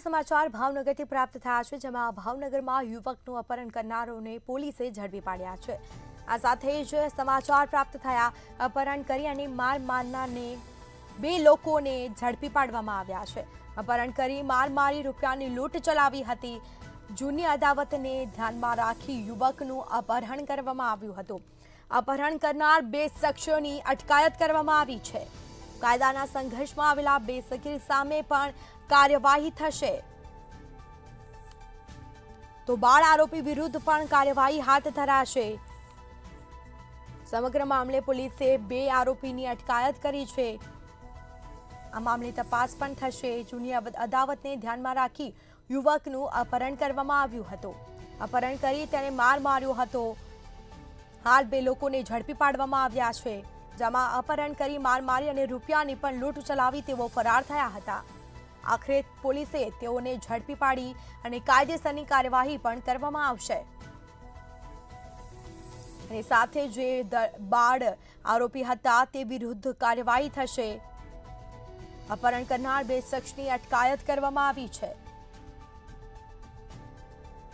સમાચાર ભાવનગરથી પ્રાપ્ત થયા છે, જેમાં ભાવનગરમાં યુવકનું અપહરણ કરનારોને પોલીસે ઝડપી પાડ્યા છે। આ સાથે જ સમાચાર પ્રાપ્ત થયા, અપહરણ કરી અને માર મારનારને બે લોકોને ઝડપી પાડવામાં આવ્યા છે। અપહરણ કરી માર મારી રૂપિયાની લૂંટ ચલાવી હતી। જૂની અદાવતને ધ્યાનમાં રાખી યુવકનું અપહરણ કરવામાં આવ્યું હતું। અપહરણ કરનાર બે શખ્સોની અટકાયત કરવામાં આવી છે। કાયદાના સંઘર્ષમાં આવેલા બે સગીર સામે પણ કાર્યવાહી થશે, તો બાળ આરોપી વિરુદ્ધ પણ કાર્યવાહી હાથ ધરાશે। સમગ્ર મામલે પોલીસે બે આરોપીની અટકાયત કરી છે। આ મામલે તપાસ પણ થશે। જૂની અદાવતને ધ્યાનમાં રાખી યુવકનું અપહરણ કરવામાં આવ્યું હતું। અપહરણ કરી તેને માર માર્યો હતો। હાલ બે લોકોને ઝડપી પાડવામાં આવ્યા છે, જેમાં અપહરણ કરી માર મારી અને રૂપિયાની પણ લૂંટ ચલાવી તેઓ ફરાર થયા હતા। આખરે પોલીસે તેઓને ઝડપી પાડી અને કાયદેસરની કાર્યવાહી પણ કરવામાં આવશે। અને સાથે જે બાળ આરોપી હતા તે વિરુદ્ધ કાર્યવાહી થશે। અપહરણ કરનાર બે શખ્સની અટકાયત કરવામાં આવી છે।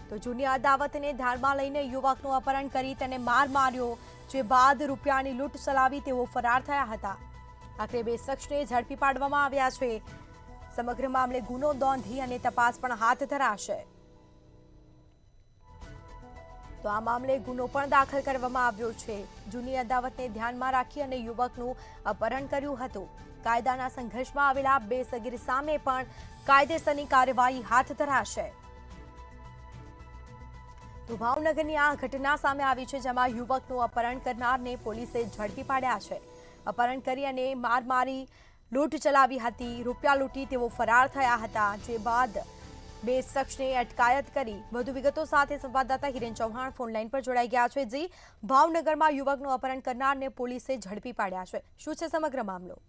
તો જૂની અદાવતને ધ્યાનમાં લઈને યુવકનું અપહરણ કરી તેને માર માર્યો, જે બાદ રૂપિયાની લૂંટ ચલાવી તેઓ ફરાર થયા હતા। આખરે બે શખ્સને ઝડપી પાડવામાં આવ્યા છે। સમગ્ર મામલે ગુનો નોંધી અને તપાસ પણ હાથ ધરાશે। તો આ મામલે ગુનો પણ દાખલ કરવામાં આવ્યો છે। જૂની અદાવતને ધ્યાનમાં રાખી અને યુવકનું અપહરણ કર્યું હતું। કાયદાના સંઘર્ષમાં આવેલા બે સગીર સામે પણ કાયદેસરની કાર્યવાહી હાથ ધરાશે। તો ભાવનગરની આ ઘટના સામે આવી છે, જેમાં યુવકનું અપહરણ કરનારને પોલીસે ઝડપી પાડ્યા છે। અપહરણ કરી અને માર મારી લૂંટ ચલાવી હતી, રૂપિયા લૂંટી તેઓ ફરાર થયા હતા, જે બાદ બે શખ્સને અટકાયત કરી। વધુ વિગતો સાથે સંવાદદાતા હિરેન ચૌહાણ ફોનલાઈન પર જોડાઈ ગયા છે। જી, ભાવનગરમાં યુવકનું અપહરણ કરનારને પોલીસે ઝડપી પાડ્યા છે, શું છે સમગ્ર મામલો?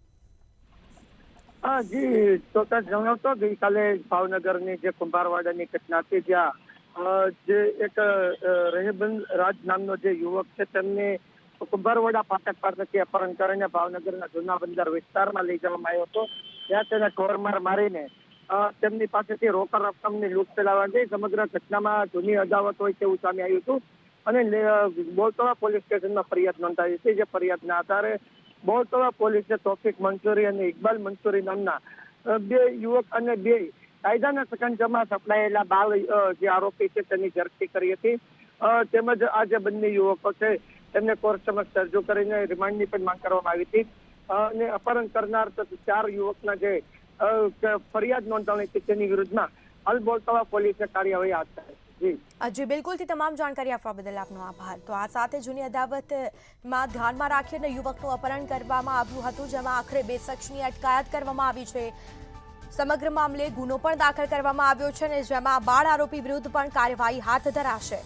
જી ચોક્કસ જણાવતો, ગઈકાલે ભાવનગરની જે કુંભારવાડાની ઘટના હતી, જ્યાં જે એક રહેબંધ રાજ નામનો જે યુવક છે તેમને કુંભારવાડા ફાટક પાસેથી અપહરણ કરીને ભાવનગરના જૂના બંદર વિસ્તારમાં લઈ જવામાં આવ્યો હતો। ત્યાં તેને ઢોરમાર મારીને તેમની પાસેથી રોકડ રકમની લૂંટ ચલાવવાની સમગ્ર ઘટનામાં જૂની અદાવત હોય તેવું સામે આવ્યું હતું અને બોલતોવા પોલીસ સ્ટેશનમાં ફરિયાદ નોંધાવી હતી। જે ફરિયાદના આધારે બોલતોવા પોલીસે તોફિક મંસૂરી અને ઇકબાલ મંસૂરી નામના બે યુવક અને બે કાયદાના સકંજામાં સપડાયેલા બાળ જે આરોપી છે તેની ઝડપી કરી હતી। તેમજ આ જે બંને યુવકો છે તેમને કોર્ટ સમક્ષ રજૂ કરીને રિમાન્ડની પણ માંગ કરવામાં આવી હતી અને અપહરણ કરનાર ચાર યુવકના જે ફરિયાદ નોંધાણી હતી તેની વિરુદ્ધમાં હાલ બોલતોવા પોલીસે કાર્યવાહી હાથ ધરી। જી બિલકુલથી તમામ જાણકારી આપવા બદલ આપનો આભાર। તો આ સાથે જૂની અદાવતમાં ધ્યાનમાં રાખીને યુવકનું અપહરણ કરવામાં આવ્યું હતું, જેમાં આખરે બે શખ્સની અટકાયત કરવામાં આવી છે। સમગ્ર મામલે ગુનો પણ દાખલ કરવામાં આવ્યો છે અને જેમાં બાળ આરોપી વિરુદ્ધ પણ કાર્યવાહી હાથ ધરાશે।